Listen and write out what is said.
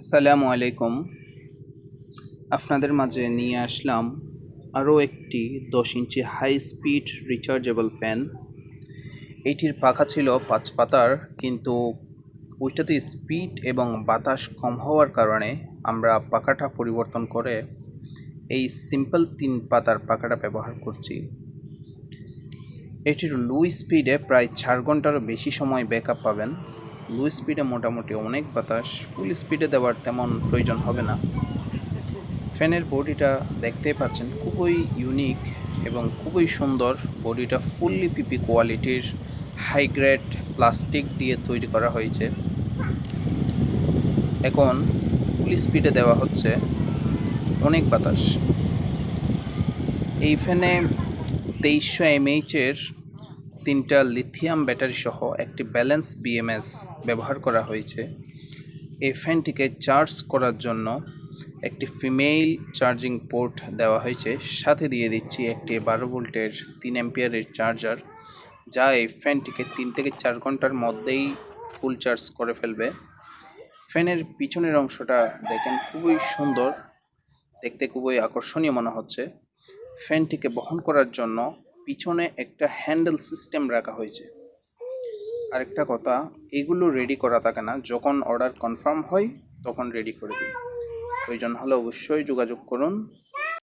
আসসালামু আলাইকুম। আপনাদের মাঝে নিয়ে আসলাম আরও একটি 10 ইঞ্চি হাই স্পিড রিচার্জেবল ফ্যান। এইটির পাখা ছিল 5 পাতার, কিন্তু ওইটাতে স্পিড এবং বাতাস কম হওয়ার কারণে আমরা পাখাটা পরিবর্তন করে এই সিম্পল 3 পাতার পাখাটা ব্যবহার করছি। এটির লো স্পিডে প্রায় 4 ঘন্টারও বেশি সময় ব্যাকআপ পাবেন। লো স্পিডে মোটামুটি অনেক বাতাস, ফুল স্পিডে দেওয়ার তেমন প্রয়োজন হবে না। ফ্যানের বডিটা দেখতেই পাচ্ছেন, খুবই ইউনিক এবং খুবই সুন্দর। বডিটা ফুললি পিপি কোয়ালিটির হাই গ্রেড প্লাস্টিক দিয়ে তৈরি করা হয়েছে। এখন ফুল স্পিডে দেওয়া হচ্ছে অনেক বাতাস। এই ফ্যানে 2300 mAh-এর 3টা লিথিয়াম ব্যাটারি সহ একটি ব্যালেন্স বিএমএস ব্যবহার করা হয়েছে। এই ফ্যানটিকে চার্জ করার জন্য একটি ফিমেল চার্জিং পোর্ট দেওয়া হয়েছে, সাথে দিয়ে দিচ্ছি একটি 12 ভোল্টের 3 অ্যাম্পিয়ারের চার্জার, যা এই ফ্যানটিকে 3 থেকে 4 ঘন্টার মধ্যেই ফুল চার্জ করে ফেলবে। ফ্যানের পিছনের অংশটা দেখেন, খুবই সুন্দর, দেখতে খুবই আকর্ষণীয় মনে হচ্ছে। ফ্যানটিকে বহন করার জন্য পিছনে একটা হ্যান্ডেল সিস্টেম রাখা হয়েছে। আরেকটা কথা, এগুলো রেডি করা থাকে না, যখন অর্ডার কনফার্ম হয় তখন রেডি করে দিই। প্রয়োজন হলে অবশ্যই যোগাযোগ করুন।